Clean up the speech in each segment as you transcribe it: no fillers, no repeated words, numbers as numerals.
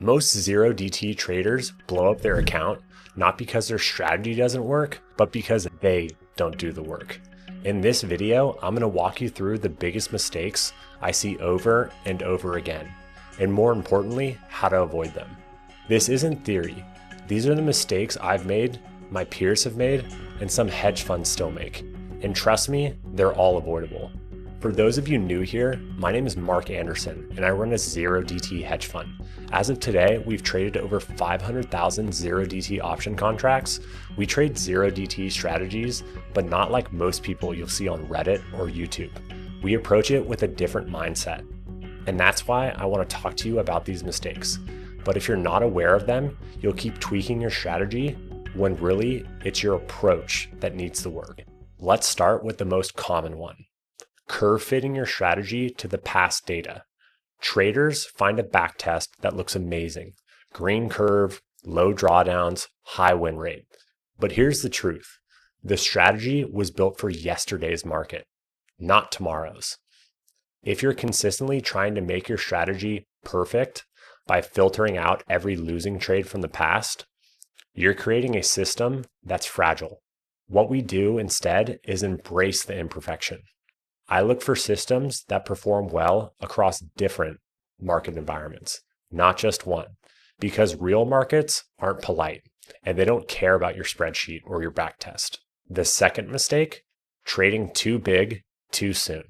Most zero DT traders blow up their account not because their strategy doesn't work, but because they don't do the work. In this video, I'm going to walk you through the biggest mistakes I see over and over again, and more importantly, how to avoid them. This isn't theory. These are the mistakes I've made, my peers have made, and some hedge funds still make. And trust me, they're all avoidable. For those of you new here, my name is Mark Anderson, and I run a zero DT hedge fund. As of today, we've traded over 500,000 zero DT option contracts. We trade zero DT strategies, but not like most people you'll see on Reddit or YouTube. We approach it with a different mindset. And that's why I want to talk to you about these mistakes. But if you're not aware of them, you'll keep tweaking your strategy when really it's your approach that needs the work. Let's start with the most common one. Curve fitting your strategy to the past data. Traders find a backtest that looks amazing. Green curve, low drawdowns, high win rate. But here's the truth. The strategy was built for yesterday's market, not tomorrow's. If you're consistently trying to make your strategy perfect by filtering out every losing trade from the past, you're creating a system that's fragile. What we do instead is embrace the imperfection. I look for systems that perform well across different market environments, not just one, because real markets aren't polite and they don't care about your spreadsheet or your backtest. The second mistake, trading too big too soon.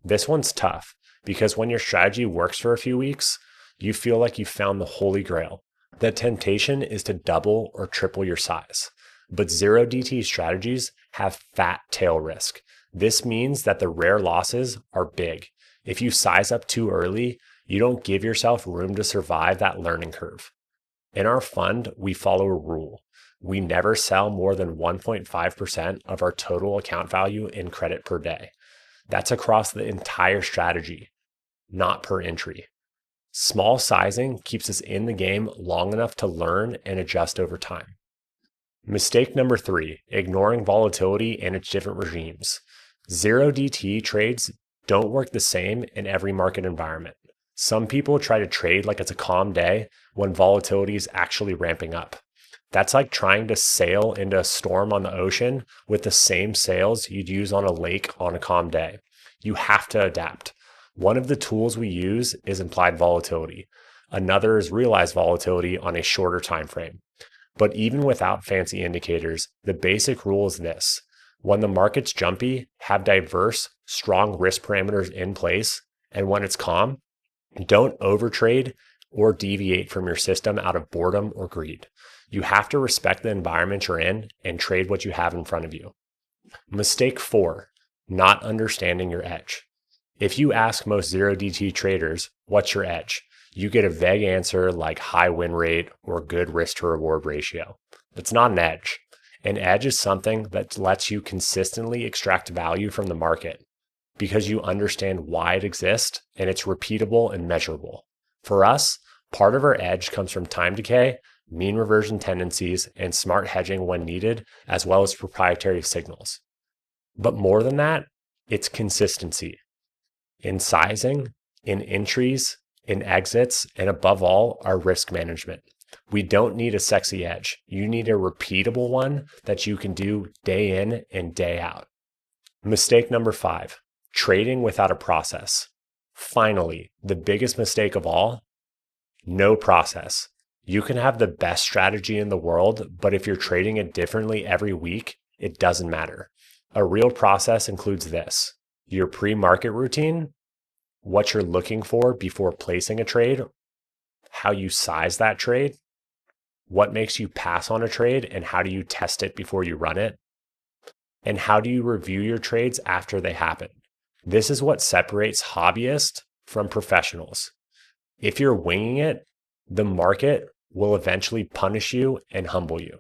This one's tough because when your strategy works for a few weeks, you feel like you found the holy grail. The temptation is to double or triple your size, but zero DT strategies have fat tail risk. This means that the rare losses are big. If you size up too early, you don't give yourself room to survive that learning curve. In our fund, we follow a rule. We never sell more than 1.5% of our total account value in credit per day. That's across the entire strategy, not per entry. Small sizing keeps us in the game long enough to learn and adjust over time. Mistake number 3, ignoring volatility and its different regimes. Zero DT trades don't work the same in every market environment. Some people try to trade like it's a calm day when volatility is actually ramping up. That's like trying to sail into a storm on the ocean with the same sails you'd use on a lake on a calm day. You have to adapt. One of the tools we use is implied volatility. Another is realized volatility on a shorter time frame. But even without fancy indicators, the basic rule is this. When the market's jumpy, have diverse, strong risk parameters in place, and when it's calm, don't overtrade or deviate from your system out of boredom or greed. You have to respect the environment you're in and trade what you have in front of you. Mistake 4, not understanding your edge. If you ask most zero DT traders, what's your edge? You get a vague answer like high win rate or good risk to reward ratio. It's not an edge. An edge is something that lets you consistently extract value from the market because you understand why it exists and it's repeatable and measurable. For us, part of our edge comes from time decay, mean reversion tendencies, and smart hedging when needed, as well as proprietary signals. But more than that, it's consistency in sizing, in entries, in exits, and above all, our risk management. We don't need a sexy edge. You need a repeatable one that you can do day in and day out. Mistake number 5, trading without a process. Finally, the biggest mistake of all, no process. You can have the best strategy in the world, but if you're trading it differently every week, it doesn't matter. A real process includes this: your pre-market routine, what you're looking for before placing a trade, how you size that trade, what makes you pass on a trade and how do you test it before you run it, and how do you review your trades after they happen. This is what separates hobbyists from professionals. If you're winging it, the market will eventually punish you and humble you.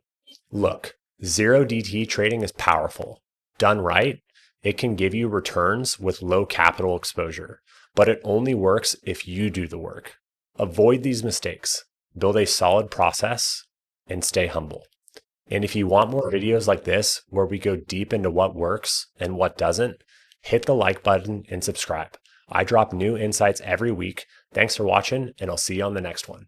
Look, zero DT trading is powerful. Done right, it can give you returns with low capital exposure, but it only works if you do the work. Avoid these mistakes, build a solid process, and stay humble. And if you want more videos like this, where we go deep into what works and what doesn't, hit the like button and subscribe. I drop new insights every week. Thanks for watching, and I'll see you on the next one.